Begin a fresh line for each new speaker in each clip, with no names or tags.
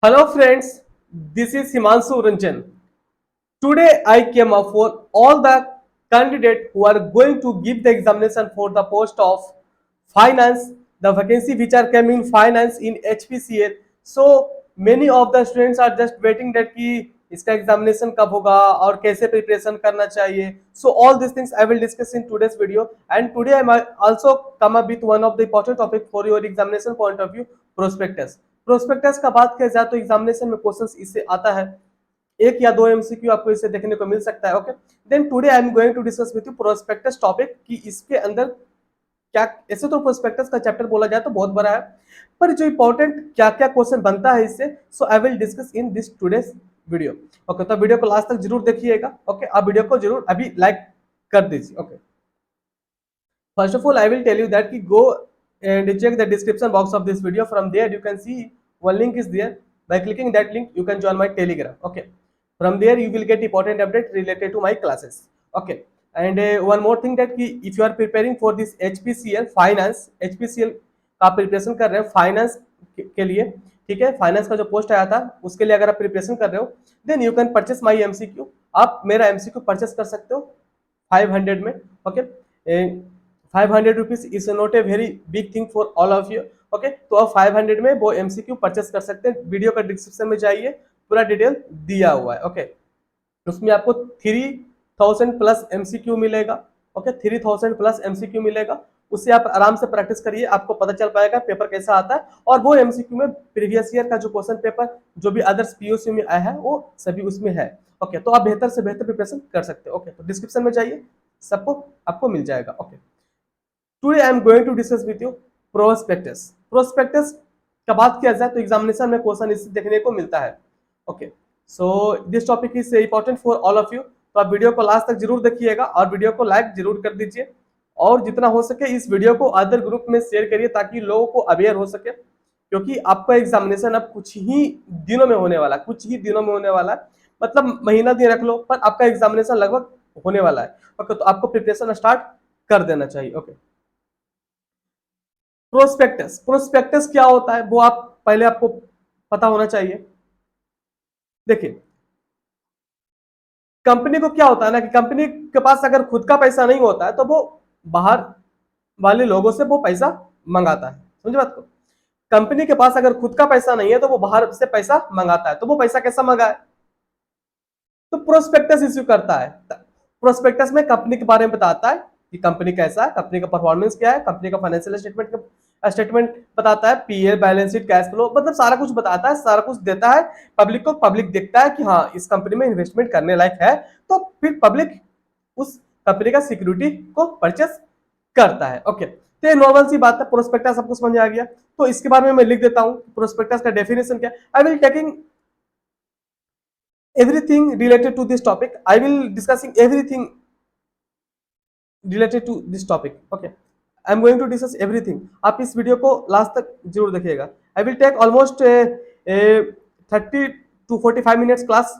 Hello friends, this is Himanshu Ranjan. Today I came up for all the candidates who are going to give the examination for the post of finance, the vacancy which are coming in finance in HPCL. So many of the students are just waiting that कि इसका examination कब होगा और कैसे preparation करना चाहिए. So all these things I will discuss in today's video, and today I might also come up with one of the important topic for your examination point of view, prospectus. Prospectus का बात किया जाए तो examination में questions इससे आता है, एक या दो एमसीक्यू आपको इससे देखने को मिल सकता है. Okay, then today I am going to discuss with you prospectus topic कि इसके अंदर क्या. ऐसे तो प्रोस्पेक्टस का चैप्टर बोला जाए तो बहुत बड़ा है, पर जो इंपॉर्टेंट क्या क्या क्वेश्चन बनता है इससे, so I will discuss in this today's video. Okay, तो वीडियो को लास्ट तक जरूर देखिएगा. ओके, आप वीडियो को जरूर अभी लाइक कर दीजिए. Okay, first of all I will tell you that go and check the description box of this video. From there you can see one link is there. By clicking that link you can join my telegram. Okay, from there you will get important update related to my classes. Okay, and one more thing that if you are preparing for this HPCL finance, HPCL का preparation कर रहे हो finance के लिए, ठीक है, finance का जो पोस्ट आया था उसके लिए अगर आप प्रिपरेशन कर रहे हो, then you can purchase my MCQ. आप मेरा एमसीक्यू परचेस कर सकते हो 500 में. Okay, 500 rupees is not a very big thing for all of you. Okay, तो आप 500 में वो एमसीक्यू परचेस कर सकते हैं. वीडियो का डिस्क्रिप्शन में जाइए, पूरा डिटेल दिया हुआ है. ओके, उसमें आपको 3000 प्लस एमसीक्यू मिलेगा. ओके, 3000 प्लस एमसीक्यू मिलेगा. उससे आप आराम से प्रैक्टिस करिए, आपको पता चल पाएगा पेपर कैसा आता है. और वो एमसीक्यू में प्रीवियस ईयर का जो क्वेश्चन पेपर जो भी अदर्स पीओसी में आया है वो सभी उसमें है. ओके, तो आप बेहतर से बेहतर प्रिपरेशन कर सकते हो. ओके, तो डिस्क्रिप्शन में जाइए, सबको आपको मिल जाएगा. Okay, today I am going to discuss with you prospectus. Prospectus का बात किया जाए तो एग्जामिनेशन में क्वेश्चन इससे देखने को मिलता है. Okay, so this topic is important for all of you. तो आप वीडियो को लास्ट तक जरूर देखिएगा और वीडियो को लाइक जरूर कर दीजिए, और जितना हो सके इस वीडियो को अदर ग्रुप में शेयर करिए ताकि लोगों को अवेयर हो सके, क्योंकि आपका एग्जामिनेशन अब कुछ ही दिनों में होने वाला है. कुछ ही दिनों में होने वाला है, मतलब महीना दिन रख लो, पर आपका एग्जामिनेशन लगभग होने वाला है. ओके, तो आपको प्रिपरेशन स्टार्ट कर देना चाहिए. Okay, prospectus. प्रोस्पेक्टस क्या होता है वो आप पहले आपको पता होना चाहिए. देखिए, कंपनी को क्या होता है ना कि कंपनी के पास अगर खुद का पैसा नहीं होता है तो वो बाहर वाले लोगों से वो पैसा मंगाता है. समझे बात को? कंपनी के पास अगर खुद का पैसा नहीं है तो वो बाहर से पैसा मंगाता है. तो वो पैसा कैसा मंगाए, तो प्रोस्पेक्टस इश्यू करता है. प्रोस्पेक्टस में कंपनी के बारे में बताता है कि कंपनी कैसा है, कंपनी का परफॉर्मेंस क्या है, कंपनी का फाइनेंशियल स्टेटमेंट बताता है, PL, balance sheet, cash flow, मतलब सारा कुछ बताता है, सारा कुछ देता है पब्लिक को. पब्लिक देखता है कि हाँ इस कंपनी में इन्वेस्टमेंट करने लायक है, तो फिर पब्लिक उस कंपनी का सिक्योरिटी को परचेस करता है. ओके, तो ये नॉर्मल सी बात है. प्रोस्पेक्टस सबको समझ आ गया, तो इसके बारे में मैं लिख देता हूं प्रोस्पेक्टस का डेफिनेशन क्या. I will taking everything related to this topic. I will discussing everything related to this topic. Okay, I am going to discuss everything. आप इस वीडियो को लास्ट तक जरूर देखिएगा. I will take almost 30 to 45 minutes class.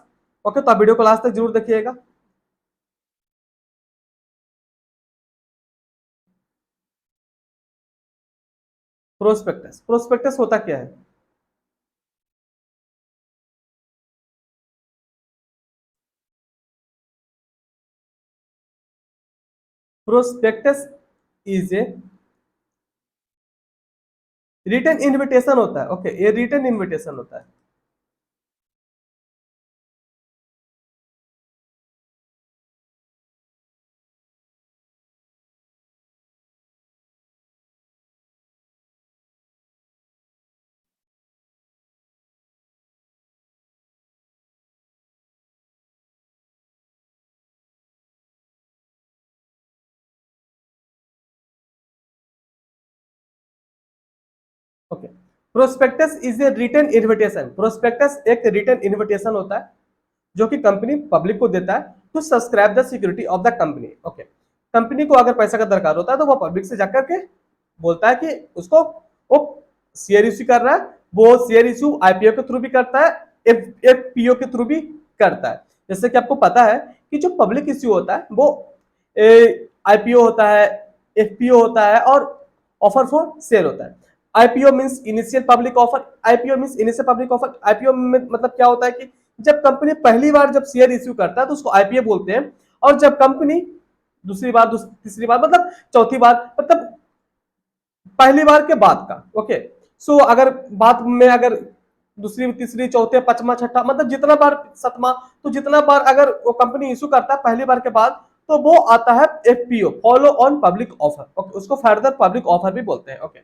Okay, तो आप video को last तक जरूर देखिएगा. प्रोस्पेक्टस. प्रोस्पेक्टस होता क्या है? Prospectus is a written invitation होता है. ओके, ये रिटन इन्विटेशन होता है. Okay, prospectus is a written invitation. Prospectus एक रिटन इन्विटेशन होता है जो कि कंपनी पब्लिक को देता है to subscribe the security of the company. Okay, company को अगर पैसा का दरकार होता है तो वो पब्लिक से जाकर के बोलता है कि उसको वो शेयर इश्यू कर रहा है. वो शेयर इश्यू आईपीओ के थ्रू भी करता है, एफपीओ के थ्रू भी करता है. जैसे कि आपको पता है कि जो पब्लिक इश्यू होता है वो आईपीओ होता है, एफपीओ होता है और ऑफर फॉर सेल होता है. IPO means initial public offer. IPO means initial public offer. IPO में मतलब क्या होता है कि जब कंपनी पहली बार जब शेयर इश्यू करता है तो उसको आईपीओ बोलते हैं। और जब कंपनी दूसरी बार, तीसरी बार, मतलब चौथी बार, मतलब पहली बार के बाद का। ओके, सो अगर बात में अगर दूसरी, तीसरी, चौथे, पांचवा, छठा, मतलब जितना बार, सतमा, तो जितना बार अगर वो कंपनी इशू करता है पहली बार के बाद, तो वो आता है FPO, follow on public offer. Okay, उसको फर्दर पब्लिक ऑफर भी बोलते हैं। ओके,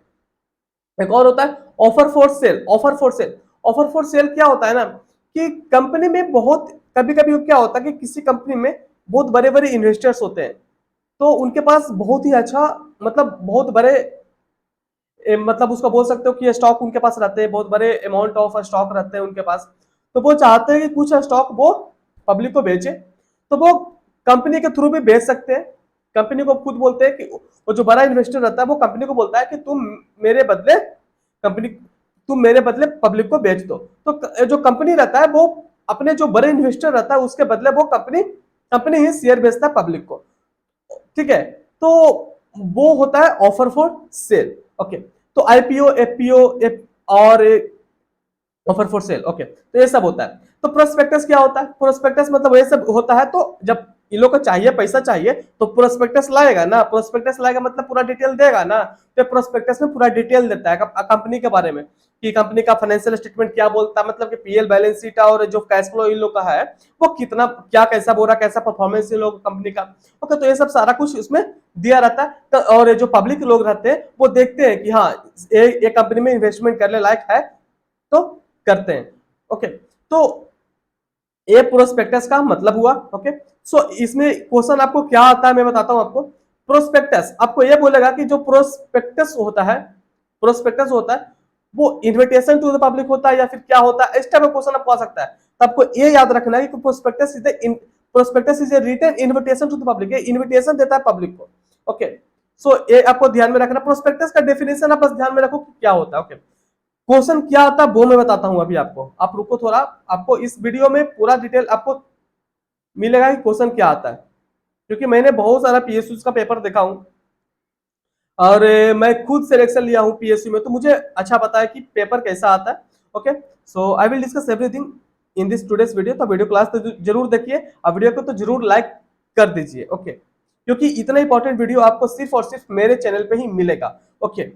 एक और होता है offer for sale. Offer for sale, offer for sale क्या होता है ना कि कंपनी में बहुत, कभी कभी क्या होता है कि किसी कंपनी में बहुत बड़े बड़े इन्वेस्टर्स होते हैं, तो उनके पास बहुत ही अच्छा, मतलब बहुत बड़े, मतलब उसको बोल सकते हो कि स्टॉक उनके पास रहते हैं, बहुत बड़े अमाउंट ऑफ स्टॉक रहते हैं उनके पास। तो वो चाहते हैं कि कुछ स्टॉक वो पब्लिक को बेचे, तो वो कंपनी के थ्रू भी बेच सकते हैं। कंपनी को खुद बोलते हैं कि वो जो बड़ा इन्वेस्टर रहता है वो कंपनी को बोलता है कि मेरे बदले कंपनी तुम मेरे बदले पब्लिक को बेच दो। तो जो कंपनी रहता है वो अपने जो बड़े इन्वेस्टर रहता है उसके बदले वो कंपनी कंपनी ही शेयर बेचता है पब्लिक को। ठीक है, तो वो होता है ऑफर फॉर सेल। ओके, तो आईपीओ, एफपीओ, और ऑफर फॉर सेल। ओके, तो ये सब होता है। तो प्रोस्पेक्टस क्या होता है? प्रोस्पेक्टस मतलब ये सब होता है। तो जब इन लोग को चाहिए, पैसा चाहिए, तो प्रोस्पेक्टस लाएगा ना। प्रोस्पेक्टस लाएगा मतलब पूरा डिटेल देगा ना। तो प्रोस्पेक्टस में पूरा डिटेल देता है कंपनी के बारे में, कि कंपनी का फाइनेंशियल स्टेटमेंट क्या बोलता है, मतलब कि पीएल बैलेंस शीट और जो कैश फ्लो इन लोग का है वो कितना, क्या, कैसा बोल रहा, कैसा परफॉर्मेंस इन लोग कंपनी का। ओके, तो ये सब सारा कुछ उसमें दिया रहता है। तो और जो पब्लिक लोग रहते हैं वो देखते हैं कि हाँ ये कंपनी में इन्वेस्टमेंट करने लायक है, तो करते हैं। ओके, तो ये प्रोस्पेक्टस का मतलब हुआ। ओके, सो इसमें क्वेश्चन आपको क्या आता है मैं बताता हूं आपको। प्रोस्पेक्टस आपको ये बोलेगा कि जो प्रोस्पेक्टस होता है, प्रोस्पेक्टस होता है वो इन्विटेशन टू द पब्लिक होता है या फिर क्या होता है, इस टाइप का क्वेश्चन आपको आ सकता है। तो आपको ये याद रखना है कि prospectus is a written invitation to the public, invitation देता है पब्लिक को। ओके, सो ये आपको ध्यान में रखना। प्रोस्पेक्टस का डेफिनेशन आप बस ध्यान में रखो कि क्या होता है। ओके, क्वेश्चन क्या आता है वो मैं बताता हूं अभी आपको, आप रुको थोड़ा। आपको इस वीडियो में पूरा डिटेल आपको मिलेगा कि क्वेश्चन क्या आता है, क्योंकि मैंने बहुत सारा पीएसयू का पेपर देखा हूं और मैं खुद सिलेक्शन लिया हूं पीएसयू में, तो मुझे अच्छा पता है कि पेपर कैसा आता है। Okay, so I will discuss everything in this today's video. तो वीडियो क्लास तो जरूर देखिए और वीडियो को तो जरूर लाइक कर दीजिए। ओके, क्योंकि इतना इंपॉर्टेंट वीडियो आपको सिर्फ और सिर्फ मेरे चैनल पे ही मिलेगा। Okay,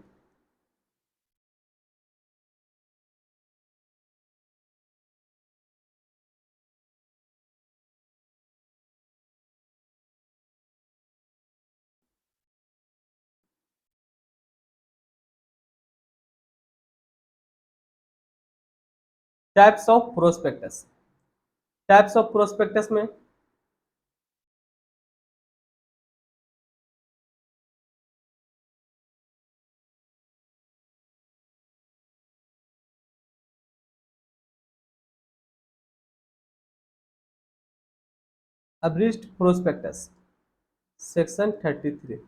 types of prospectus. Types of prospectus में अब्रिस्ट प्रोस्पेक्टस सेक्शन 33।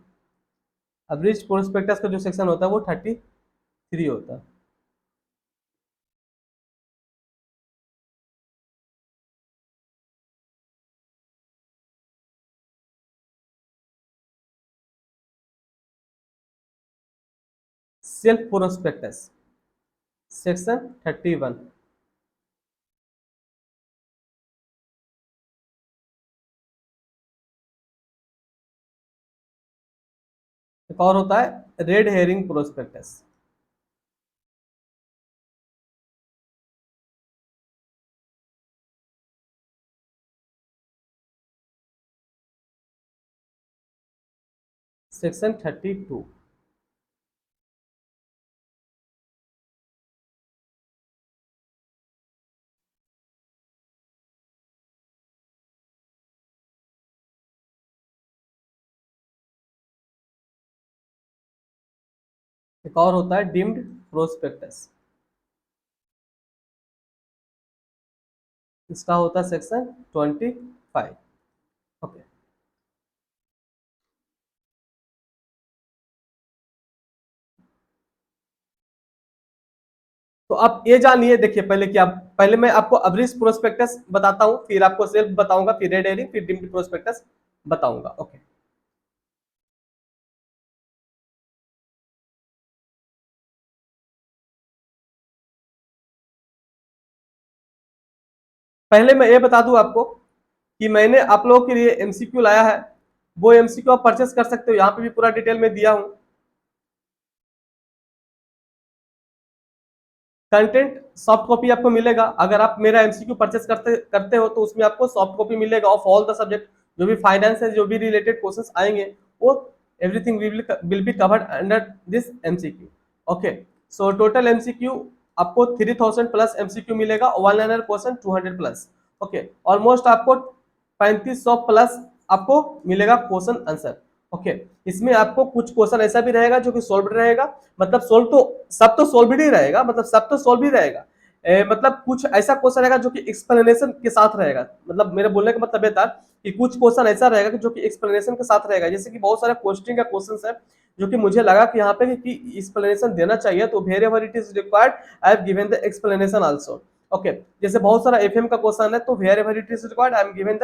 अब्रिस्ट प्रोस्पेक्टस का जो सेक्शन होता है वो 33 होता है। Self prospectus section 31। एक और होता है रेड हेरिंग प्रोस्पेक्टस। सेक्शन 32। एक और होता है डीम्ड प्रोस्पेक्टस, इसका होता है सेक्शन 25। ओके, तो आप ये जानिए, देखिए पहले क्या, पहले मैं आपको अब्रिस्ट प्रोस्पेक्टस बताता हूँ, फिर आपको सेल्फ बताऊंगा, फिर रेड हेरिंग, फिर डीम्ड प्रोस्पेक्टस बताऊंगा। ओके, पहले मैं ये बता दूं आपको कि मैंने आप लोगों के लिए एमसीक्यू लाया है, वो एमसीक्यू आप परचेस कर सकते हो, यहाँ पे भी पूरा डिटेल में दिया हूँ। कंटेंट सॉफ्ट कॉपी आपको मिलेगा, अगर आप मेरा एमसीक्यू परचेस करते करते हो तो उसमें आपको सॉफ्ट कॉपी मिलेगा ऑफ ऑल द सब्जेक्ट, जो भी फाइनेंस है, जो भी रिलेटेड क्वेश्चंस आएंगे, वो everything will be covered under this MCQ. Okay, so total MCQ आपको 3000 प्लस एमसीक्यू मिलेगा, one liner question 200 plus. Okay, almost आपको 3500 प्लस आपको मिलेगा क्वेश्चन आंसर। ओके, इसमें आपको कुछ क्वेश्चन ऐसा भी रहेगा जो कि सोल्व रहेगा, मतलब सोल्व तो सब तो सोल्व ही रहेगा, मतलब सब तो सोल्व ही रहेगा, मतलब कुछ ऐसा क्वेश्चन रहेगा जो कि एक्सप्लेनेशन के साथ रहेगा, मतलब मेरे बोलने का मतलब ये था कि कुछ क्वेश्चन ऐसा रहेगा कि जो कि एक्सप्लेनेशन के साथ रहेगा, जैसे कि बहुत सारे क्वेश्चन का क्वेश्चन है जो कि मुझे लगा कि यहाँ पे कि एक्सप्लेनेशन देना चाहिए, तो wherever it is required I have given the explanation also. Okay, जैसे बहुत सारा एफएम का क्वेश्चन है, तो wherever it is required I am given the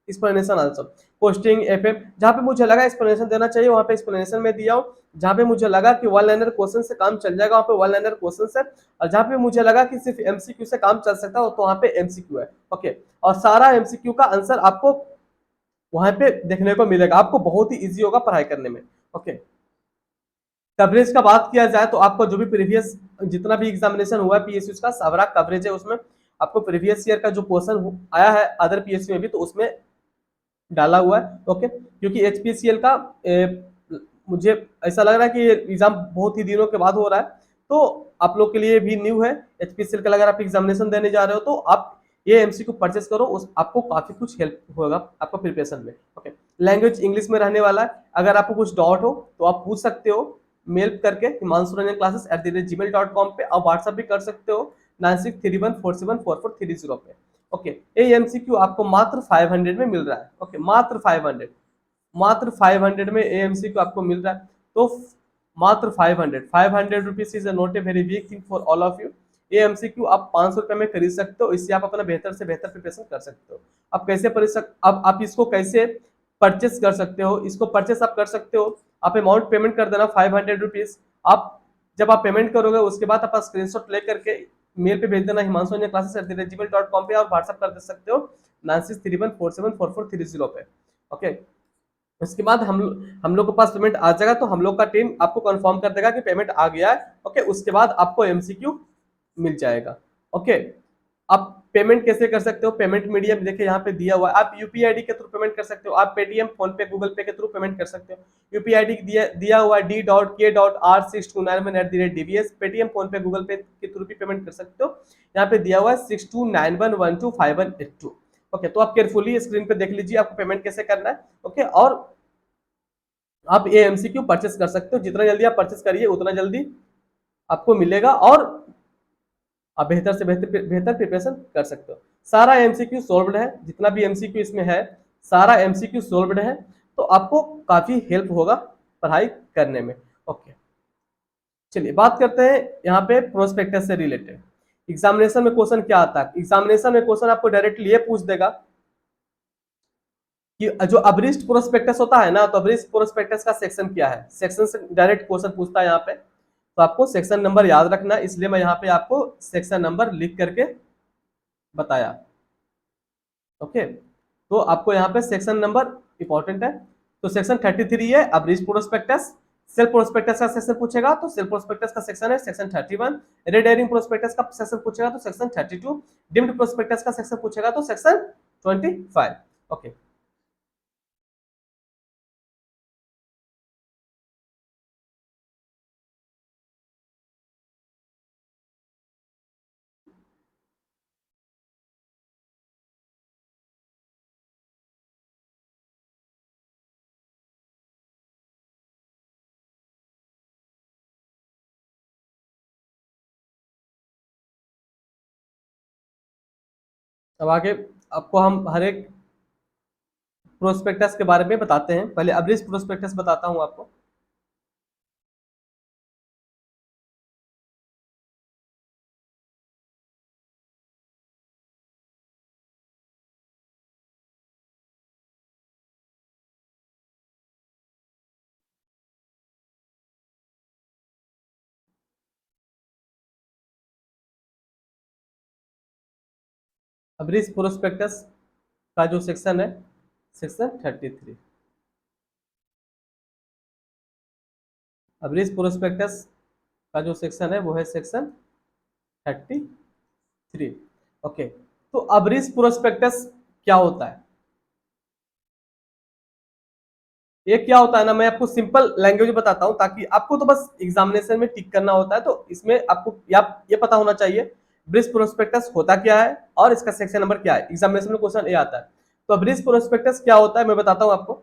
explanation also. Posting FM, जहां पे मुझे लगा एक्सप्लेनेशन देना चाहिए वहां पे एक्सप्लेनेशन में दिया हूं, जहां पे मुझे लगा कि वन लाइनर क्वेश्चन से काम चल जाएगा वहां पे वन लाइनर क्वेश्चन है, और जहां पे मुझे लगा कि सिर्फ एमसीक्यू से काम चल सकता है तो वहां पे एमसीक्यू है। ओके, और सारा एमसीक्यू का आंसर आपको वहां पे देखने को मिलेगा, आपको बहुत ही इजी होगा पढ़ाई करने में। ओके, कवरेज का बात किया जाए तो आपको जो भी प्रीवियस जितना भी एग्जामिनेशन हुआ है पीएसयू का सारा कवरेज है, उसमें आपको प्रीवियस ईयर का जो क्वेश्चन आया है अदर पीएसयू में भी, तो उसमें डाला हुआ है। ओके, क्योंकि एचपीसीएल का मुझे ऐसा लग रहा है कि ये एग्जाम बहुत ही दिनों के बाद हो रहा है, तो आप लोग के लिए भी न्यू है एचपीसीएल का, अगर आप एग्जामिनेशन देने जा रहे हो तो आप ये एमसीक्यू परचेस करो, उस आपको काफी कुछ हेल्प होगा आपका प्रिपरेशन में। ओके, लैंग्वेज इंग्लिश में रहने वाला है, अगर आपको कुछ डाउट हो तो आप पूछ सकते हो मेल करके हिमांशु रंजन classes@gmail.com पे, आप व्हाट्सएप भी कर सकते हो 9631474430 पे। ओके, ये एमसीक्यू आपको मात्र 500 में मिल रहा है। ओके, मात्र 500, मात्र 500 में एएमसीक्यू आपको मिल रहा है, तो मात्र 500 rupees is not a very big thing for all of you. AMCQ आप 500 रुपए में खरीद सकते हो, इससे आप अपना बेहतर से बेहतर प्रिपरेशन कर सकते हो। आप कैसे अब आप इसको कैसे परचेस कर सकते हो, इसको परचेस आप कर सकते हो, आप अमाउंट पेमेंट कर देना 500 रुपीज। आप जब आप पेमेंट करोगे उसके बाद आप स्क्रीनशॉट ले करके मेल पे भेज देना हिमांशु क्लासेस@gmail.com पे, और व्हाट्सएप कर दे सकते हो 9631474430 पे। ओके, उसके बाद हम लोग के पास पेमेंट आ जाएगा, तो हम लोग का टीम आपको कंफर्म कर देगा कि पेमेंट आ गया है। ओके, उसके बाद आपको एमसीक्यू मिल जाएगा। ओके, आप पेमेंट कैसे कर सकते हो, पेमेंट मीडियम देखिए यहाँ पे दिया हुआ है, आप यूपीआई आईडी के थ्रू पेमेंट कर सकते हो, आप पेटीएम फोन पे गूगल पे के थ्रू पेमेंट कर सकते हो। यूपीआई आईडी दिया हुआ है d.k.r6291@dbs, पेटीएम फोन पे गूगल पे के थ्रू भी पेमेंट कर सकते हो, यहाँ पे दिया हुआ है 6291125182। ओके, तो आप केयरफुली स्क्रीन पे देख लीजिए आपको पेमेंट कैसे करना है। ओके, और आप ये एमसीक्यू परचेस कर सकते हो, जितना जल्दी आप परचेस करिए उतना जल्दी आपको मिलेगा, और आप बेहतर से बेहतर बेहतर प्रिपरेशन कर सकते हो। सारा एमसीक्यू सोल्व्ड है, जितना भी एमसीक्यू इसमें है सारा एमसीक्यू सोल्व्ड है, तो आपको काफी हेल्प होगा पढ़ाई करने में। ओके, चलिए बात करते हैं यहाँ पे प्रोस्पेक्टस से रिलेटेड। एग्जामिनेशन में क्वेश्चन क्या आता है, एग्जामिनेशन में क्वेश्चन आपको डायरेक्टली ये पूछ देगा कि जो अब्रिस्ट प्रोस्पेक्टस होता है ना, तो अब्रिस्ट प्रोस्पेक्टस का सेक्शन क्या है, सेक्शन से डायरेक्ट क्वेश्चन पूछता है यहाँ पे, तो आपको सेक्शन नंबर याद रखना है, इसलिए मैं यहाँ पे आपको सेक्शन नंबर लिख करके बताया। ओके, तो आपको यहाँ पे सेक्शन नंबर इंपॉर्टेंट है, तो सेक्शन 33 है अब्रिस्ट प्रोस्पेक्टस। सेल्फ प्रोस्पेक्टस का सेक्शन पूछेगा तो सेल्फ प्रोस्पेक्टस का सेक्शन है सेक्शन 31। रेड एरिंग प्रोस्पेक्टस का सेक्शन पूछेगा तो सेक्शन 32। डिम्ड प्रोस्पेक्टस का सेक्शन पूछेगा तो सेक्शन 25। ओके, अब आगे आपको हम हर एक प्रोस्पेक्टस के बारे में बताते हैं, पहले अब्रिस्ट प्रोस्पेक्टस बताता हूँ आपको। अब इस प्रोस्पेक्टस का जो सेक्शन है सेक्शन 33। अब इस प्रोस्पेक्टस का जो सेक्शन है वो है सेक्शन 33। ओके, तो अब रिस्क प्रोस्पेक्टस क्या होता है? ये क्या होता है ना, मैं आपको सिंपल लैंग्वेज में बताता हूं ताकि आपको तो बस एग्जामिनेशन में टिक करना होता है, तो इसमें आपको ये पता होना चाहिए ब्रीफ प्रोस्पेक्टस होता क्या है और इसका सेक्शन नंबर क्या है। एग्जामिनेशन में क्वेश्चन ये आता है। तो ब्रीफ प्रोस्पेक्टस क्या होता है मैं बताता हूं आपको।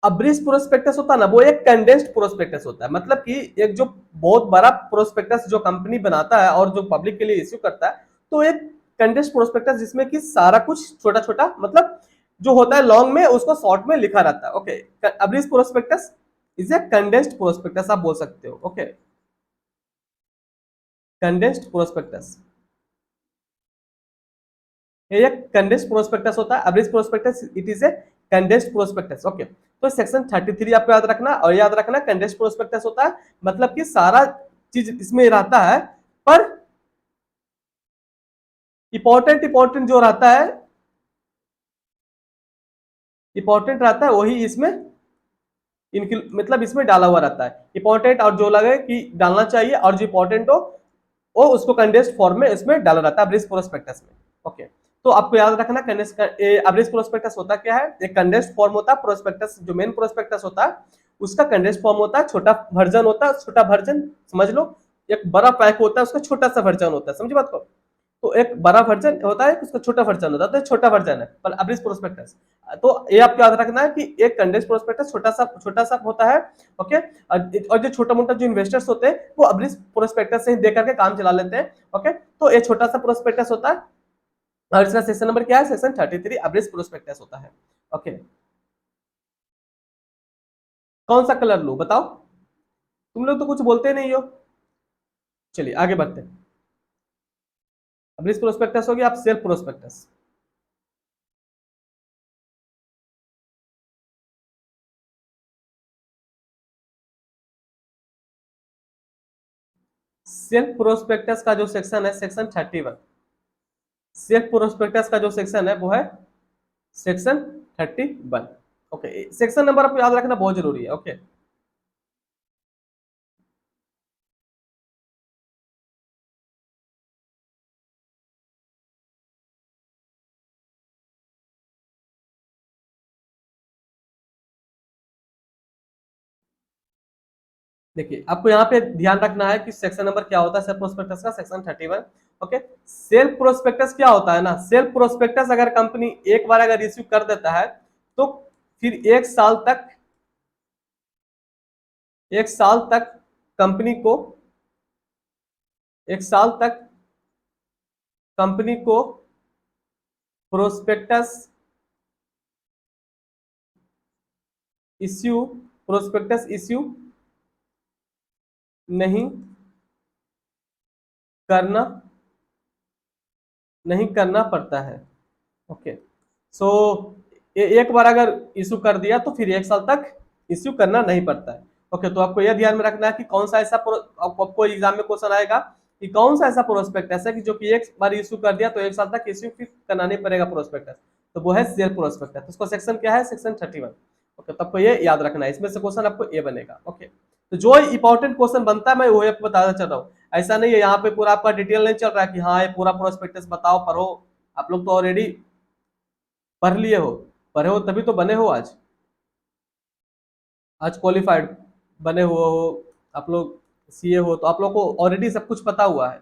अब ब्रीफ प्रोस्पेक्टस होता है ना, वो एक कंडेंस्ड प्रोस्पेक्टस होता है, मतलब कि एक जो बहुत बड़ा प्रोस्पेक्टस जो कंपनी बनाता है और जो पब्लिक के लिए इश्यू करता है, तो एक कंडेंस्ड प्रोस्पेक्टस जिसमें कि सारा कुछ छोटा छोटा मतलब जो होता है लॉन्ग में उसको शॉर्ट में लिखा रहता है। ओके, अब brief prospectus is a condensed prospectus आप बोल सकते हो। ओके, कंडेंस्ड प्रोस्पेक्टस, ये एक कंडेंस्ड प्रोस्पेक्टस होता है। Abridged prospectus it is a condensed prospectus. Okay, तो सेक्शन 33 आपको याद रखना, और याद रखना कंडेंस्ड प्रोस्पेक्टस होता है मतलब कि सारा चीज इसमें रहता है, पर इंपॉर्टेंट जो रहता है, इंपॉर्टेंट रहता है वही इसमें इनकी मतलब इसमें डाला हुआ रहता है। इंपॉर्टेंट और जो लगे कि डालना चाहिए और जो इंपॉर्टेंट हो वो उसको कंडेंस्ड फॉर्म में इसमें डाला रहता है ब्रीफ प्रोस्पेक्टस में। ओके, तो आपको याद रखना ब्रीफ प्रोस्पेक्टस होता क्या है। एक कंडेंस्ड फॉर्म होता है प्रोस्पेक्टस, जो मेन प्रोस्पेक्टस होता है उसका कंडेंस्ड फॉर्म होता है, छोटा वर्जन होता है। छोटा वर्जन समझ लो, एक बड़ा पैक होता है उसका छोटा सा वर्जन होता है, समझी बात को। तो एक बड़ा वर्जन होता है उसका छोटा वर्जन होता है, तो छोटा वर्जन है पर अब्रीज प्रोस्पेक्टस। तो ये आपको याद रखना है कि एक कंडेंस्ड प्रोस्पेक्टस छोटा सा होता है। ओके, और जो छोटा मोटा जो इन्वेस्टर्स होते हैं वो अब्रीज प्रोस्पेक्टस से ही देख करके काम चला लेते हैं। ओके, तो ये छोटा सा प्रोस्पेक्टस होता है और इसका सेक्शन नंबर क्या है, सेक्शन 33 अब्रीज प्रोस्पेक्टस होता है। ओके, कौन सा कलर लूं बताओ, तुम लोग तो कुछ बोलते नहीं हो। चलिए आगे बढ़ते हैं। अब्रीज प्रोस्पेक्टस हो गया, आप सेल्फ प्रोस्पेक्टस। सेल्फ प्रोस्पेक्टस का जो सेक्शन है सेक्शन 31। सेल्फ प्रोस्पेक्टस का जो सेक्शन है वो है सेक्शन 31। ओके, सेक्शन नंबर आपको याद रखना बहुत जरूरी है। ओके, देखिए आपको यहाँ पे ध्यान रखना है कि सेक्शन नंबर क्या होता है सेल्फ प्रोस्पेक्टस का, सेक्शन 31। ओके, सेल्फ प्रोस्पेक्टस क्या होता है ना, सेल्फ प्रोस्पेक्टस अगर कंपनी एक बार अगर इश्यू कर देता है तो फिर एक साल तक कंपनी को एक साल तक कंपनी को प्रोस्पेक्टस इश्यू प्रोस्पेक्टस इश्यू नहीं करना नहीं करना पड़ता है। ओके, सो एक बार अगर इशू कर दिया तो फिर एक साल तक इश्यू करना नहीं पड़ता है। ओके, तो आपको यह ध्यान में रखना है कि कौन सा ऐसा आपको एग्जाम में क्वेश्चन आएगा कि कौन सा ऐसा प्रोस्पेक्टस है कि जो कि एक बार इशू कर दिया तो एक साल तक इश्यू फिर करना नहीं पड़ेगा प्रोस्पेक्टस, तो वो है सेल्फ प्रोस्पेक्टस। उसको सेक्शन क्या है, सेक्शन 31। ओके, तो आपको ये याद रखना है, इसमें से क्वेश्चन आपको ये बनेगा। ओके, तो जो इंपॉर्टेंट क्वेश्चन बनता है मैं वही आपको बताना चाह रहा हूँ। ऐसा नहीं है यहाँ पे पूरा आपका डिटेल नहीं चल रहा है कि हाँ ये पूरा प्रोस्पेक्टस बताओ पढ़ो। आप लोग तो ऑलरेडी पढ़ लिए हो, पढ़े हो तभी तो बने हो आज, आज क्वालिफाइड बने हुए हो आप लोग, सीए हो, तो आप लोग को ऑलरेडी सब कुछ पता हुआ है।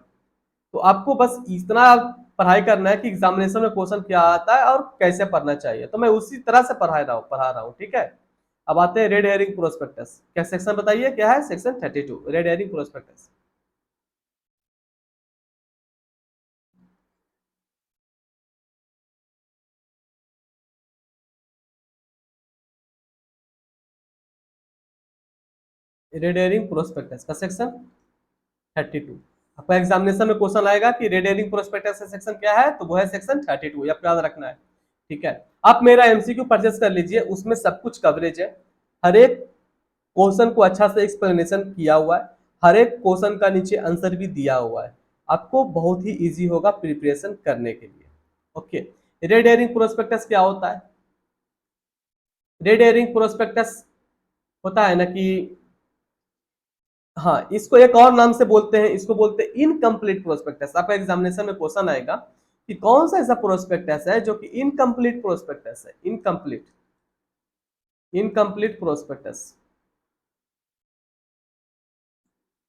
तो आपको बस इतना पढ़ाई करना है कि एग्जामिनेशन में क्वेश्चन क्या आता है और कैसे पढ़ना चाहिए, तो मैं उसी तरह से पढ़ा रहा हूँ। ठीक है, अब आते हैं रेड हेरिंग प्रोस्पेक्टस। क्या सेक्शन बताइए क्या है, section 32 red herring prospectus. Red herring prospectus का सेक्शन 32, आपका एग्जामिनेशन में क्वेश्चन आएगा कि रेड हेरिंग प्रोस्पेक्टस का सेक्शन क्या है, तो वो है सेक्शन 32, आपको याद रखना है। ठीक है, आप मेरा एमसीक्यू परचेस कर लीजिए, उसमें सब कुछ कवरेज है, हर एक क्वेश्चन को अच्छा से एक्सप्लेनेशन किया हुआ है, हर एक क्वेश्चन का नीचे आंसर भी दिया हुआ है। आपको बहुत ही इजी होगा प्रिपरेशन करने के लिए। ओके, रेड हेरिंग प्रोस्पेक्टस क्या होता है? रेड हेरिंग प्रोस्पेक्टस होता है ना कि, हाँ, इसको एक और नाम से बोलते हैं, इसको बोलते हैं इनकम्प्लीट प्रोस्पेक्टस। आपका एग्जामिनेशन में क्वेश्चन आएगा कि कौन सा ऐसा प्रोस्पेक्टस है जो कि इनकम्प्लीट प्रोस्पेक्टस है। इनकम्प्लीट, इनकम्प्लीट प्रोस्पेक्टस,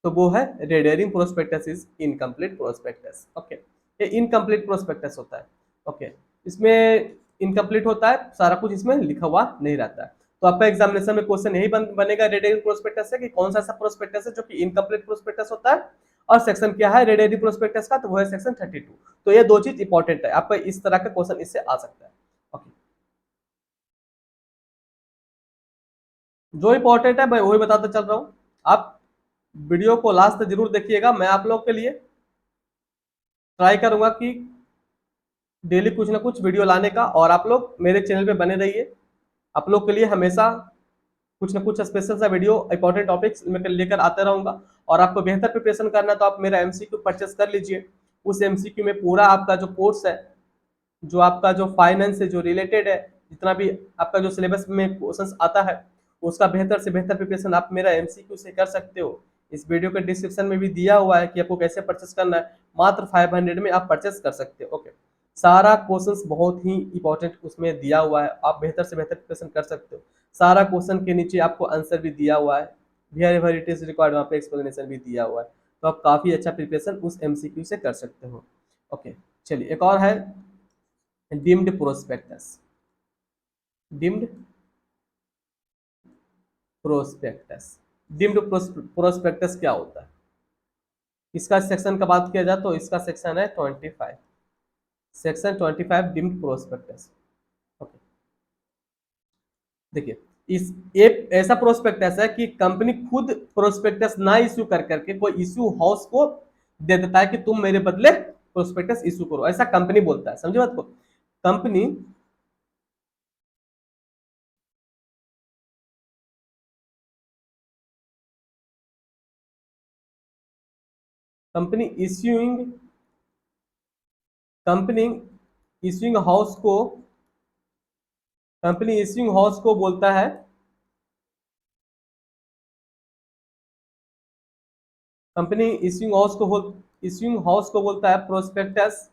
तो वो है red herring prospectus is incomplete prospectus. Okay, ये इनकम्प्लीट प्रोस्पेक्टस होता है। ओके, इसमें इनकम्प्लीट होता है, सारा कुछ इसमें लिखा हुआ नहीं रहता है। तो आपका एग्जामिनेशन में क्वेश्चन यही बनेगा रेड हेरिंग प्रोस्पेक्टस से कि कौन सा ऐसा प्रोस्पेक्टस है जो कि इनकम्प्लीट प्रोस्पेक्टस होता है, और सेक्शन क्या है रेड हेरिंग प्रोस्पेक्टस का, तो वो है सेक्शन 32। तो ये दो चीज इंपॉर्टेंट है, आपका इस तरह का क्वेश्चन इससे आ सकता है। ओके, जो इंपॉर्टेंट है मैं वही बताता चल रहा हूँ, आप वीडियो को लास्ट तक जरूर देखिएगा। मैं आप लोग के लिए ट्राई करूंगा कि डेली कुछ ना कुछ वीडियो लाने का, और आप लोग मेरे चैनल पे बने रहिए। आप लोग के लिए हमेशा कुछ ना कुछ स्पेशल सा वीडियो इंपॉर्टेंट टॉपिक्स लेकर आते रहूंगा। और आपको बेहतर प्रिपरेशन करना है तो आप मेरा एमसीक्यू परचेस कर लीजिए। उस एमसीक्यू में पूरा आपका जो कोर्स है, जो आपका जो फाइनेंस से जो रिलेटेड है, जितना भी आपका जो सिलेबस में क्वेश्चंस आता है, उसका बेहतर से बेहतर प्रिपरेशन आप मेरा एमसीक्यू से कर सकते हो। इस वीडियो के डिस्क्रिप्शन में भी दिया हुआ है कि आपको कैसे परचेस करना है, मात्र 500 में आप परचेस कर सकते हो। ओके, सारा क्वेश्चंस बहुत ही इंपॉर्टेंट उसमें दिया हुआ है, आप बेहतर से बेहतर प्रिपरेशन कर सकते हो। सारा क्वेश्चन के नीचे आपको आंसर भी दिया हुआ है, वेयर इट इज रिक्वायर्ड वहाँ पे एक्सप्लेनेशन भी दिया हुआ है। तो आप काफी अच्छा प्रिपरेशन उस एमसीक्यू से कर सकते हो। ओके, चलिए एक और है deemed prospectus. Deemed prospectus, deemed prospectus क्या होता है? इसका सेक्शन का बात किया जाए तो इसका सेक्शन है 25, सेक्शन 25 डिम्ड प्रोस्पेक्टस। ओके, देखिए, इस एक ऐसा प्रोस्पेक्टस है कि कंपनी खुद प्रोस्पेक्टस ना इश्यू कर करके कोई इश्यू हाउस को दे देता है कि तुम मेरे बदले प्रोस्पेक्टस इश्यू करो, ऐसा कंपनी बोलता है। समझे बात को? Company company issuing company issuing house को कंपनी इश्यूइंग हाउस को बोलता है, कंपनी इश्यूइंग हाउस को बोलता है प्रोस्पेक्टस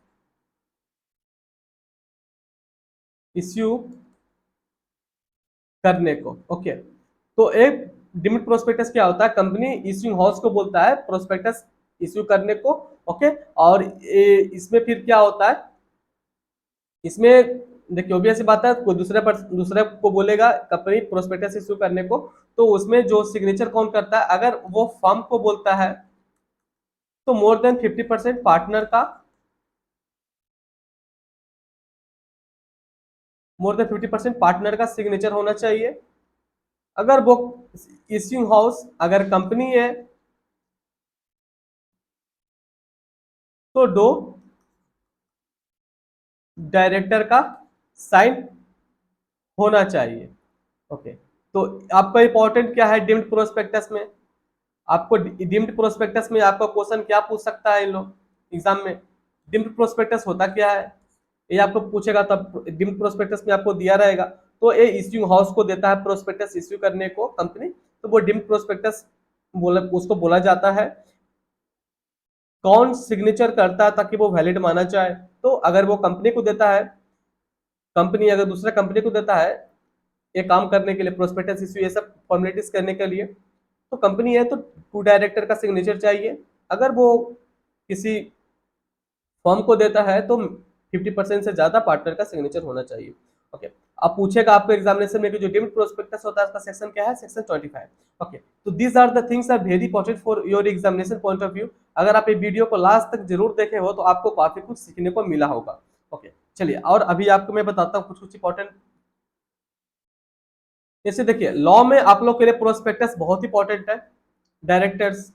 इश्यू करने को। ओके, तो एक डिमिट प्रोस्पेक्टस क्या होता है? कंपनी इश्यूइंग हाउस को बोलता है प्रोस्पेक्टस इश्यू करने को। ओके, और इसमें फिर क्या होता है? इसमें देखिए, ऑब्वियस सी बात है, कोई दूसरे को बोलेगा कंपनी प्रोस्पेक्टस इश्यू करने को, तो उसमें जो सिग्नेचर कौन करता है? अगर वो फर्म को बोलता है तो मोर देन 50% पार्टनर का, मोर देन 50% पार्टनर का सिग्नेचर होना चाहिए। अगर वो इश्यूइंग हाउस अगर कंपनी है तो दो डायरेक्टर का साइन होना चाहिए। ओके, तो आपका इंपॉर्टेंट क्या है डिम्ड प्रोस्पेक्टस में? आपको डिम्ड प्रोस्पेक्टस में आपका क्वेश्चन क्या पूछ सकता है इन लोग एग्जाम में? डिम्ड प्रोस्पेक्टस होता क्या है ये आपको पूछेगा, तब डिम्ड प्रोस्पेक्टस में आपको दिया रहेगा। तो ये इश्यू हाउस को देता है प्रोस्पेक्टस इश्यू करने को कंपनी, तो वो डिम्ड प्रोस्पेक्टस उसको बोला जाता है। कौन सिग्नेचर करता है ताकि वो वैलिड माना जाए? तो अगर वो कंपनी को देता है, कंपनी अगर दूसरा कंपनी को देता है ये काम करने के लिए, प्रोस्पेक्टस इश्यू ये सब फॉर्मेलिटीज करने के लिए, तो कंपनी है तो टू डायरेक्टर का सिग्नेचर चाहिए। अगर वो किसी फर्म को देता है तो 50% से ज्यादा पार्टनर का सिग्नेचर होना चाहिए। ओके, अब पूछेगा आपको एग्जामिनेशन में कि जो डिमिट प्रोस्पेक्टस होता है उसका सेक्शन क्या है? सेक्शन 25। ओके, तो these are the things are very important for your examination point of view. अगर आप ये वीडियो को लास्ट तक जरूर देखे हो तो आपको काफी कुछ सीखने को मिला होगा। ओके, चलिए, और अभी आपको मैं बताता हूँ कुछ कुछ इंपॉर्टेंट। जैसे देखिए, लॉ में आप लोग के लिए प्रोस्पेक्टस बहुत इंपॉर्टेंट है, डायरेक्टर्स,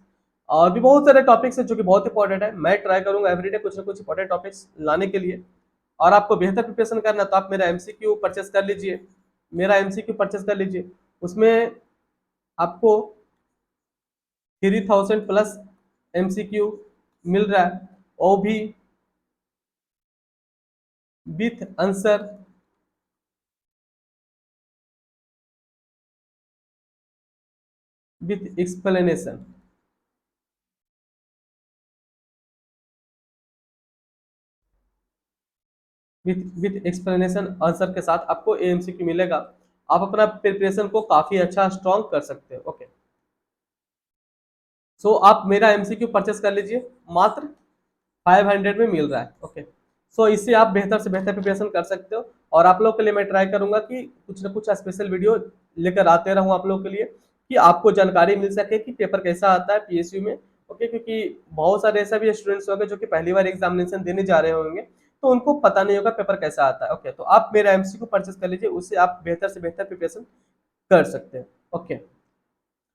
और भी बहुत सारे टॉपिक्स हैं जो कि बहुत इंपॉर्टेंट है। मैं ट्राई करूंगा एवरीडे कुछ ना कुछ इंपॉर्टेंट टॉपिक्स लाने के लिए। और आपको बेहतर प्रिपरेशन करना है तो आप मेरा एमसीक्यू परचेस कर लीजिए, मेरा एमसीक्यू परचेस कर लीजिए। उसमें आपको 3000 प्लस एमसीक्यू मिल रहा है। ओ भी with answer with explanation. With explanation answer के साथ आपको एएमसीक्यू मिलेगा। आप अपना प्रिपरेशन को काफी अच्छा स्ट्रॉन्ग कर सकते हो। ओके, सो आप मेरा एमसीक्यू परचेस कर लीजिए, मात्र 500 में मिल रहा है। ओके, सो इससे आप बेहतर से बेहतर प्रिपरेशन कर सकते हो। और आप लोग के लिए मैं ट्राई करूंगा कि कुछ ना कुछ स्पेशल वीडियो लेकर आते रहूं आप लोग के लिए, कि आपको जानकारी मिल सके कि पेपर कैसा आता है पीएसयू में। ओके, क्योंकि बहुत सारे ऐसा भी स्टूडेंट्स होंगे जो कि पहली बार एग्जामिनेशन देने जा रहे होंगे, तो उनको पता नहीं होगा पेपर कैसा आता है। ओके, तो आप मेरा एमसीक्यू परचेस कर लीजिए, उससे आप बेहतर से बेहतर प्रिपरेशन कर सकते हैं। ओके,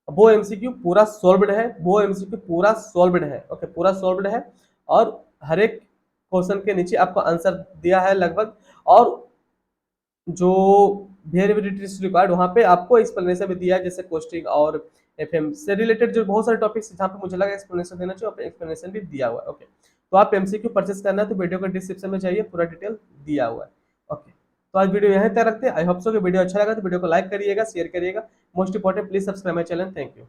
वो एमसीक्यू पूरा सॉल्व्ड है, वो एमसीक्यू पूरा सॉल्व्ड है। ओके, पूरा सॉल्व्ड है, और हर एक क्वेश्चन के नीचे आपको आंसर दिया है लगभग। और जो वेरिएबिलिटी रिक्वायर्ड वहां पे आपको एक्सप्लेनेशन भी दिया है, जैसे कोस्टिंग और एफएम से रिलेटेड जो बहुत सारे टॉपिक्स जहाँ पे मुझे लगा एक्सप्लेनेशन देना चाहिए, वहाँ पे एक्सप्लेनेशन भी दिया हुआ है। ओके, तो आप एमसीक्यू परचेस करना है तो वीडियो का डिस्क्रिप्शन में जाइए, पूरा डिटेल दिया हुआ है। ओके, तो आज वीडियो यहीं तक रखते हैं। आई होप सो कि वीडियो अच्छा लगा तो वीडियो को लाइक करिएगा, शेयर करिएगा। Most important, please subscribe my channel. Thank you.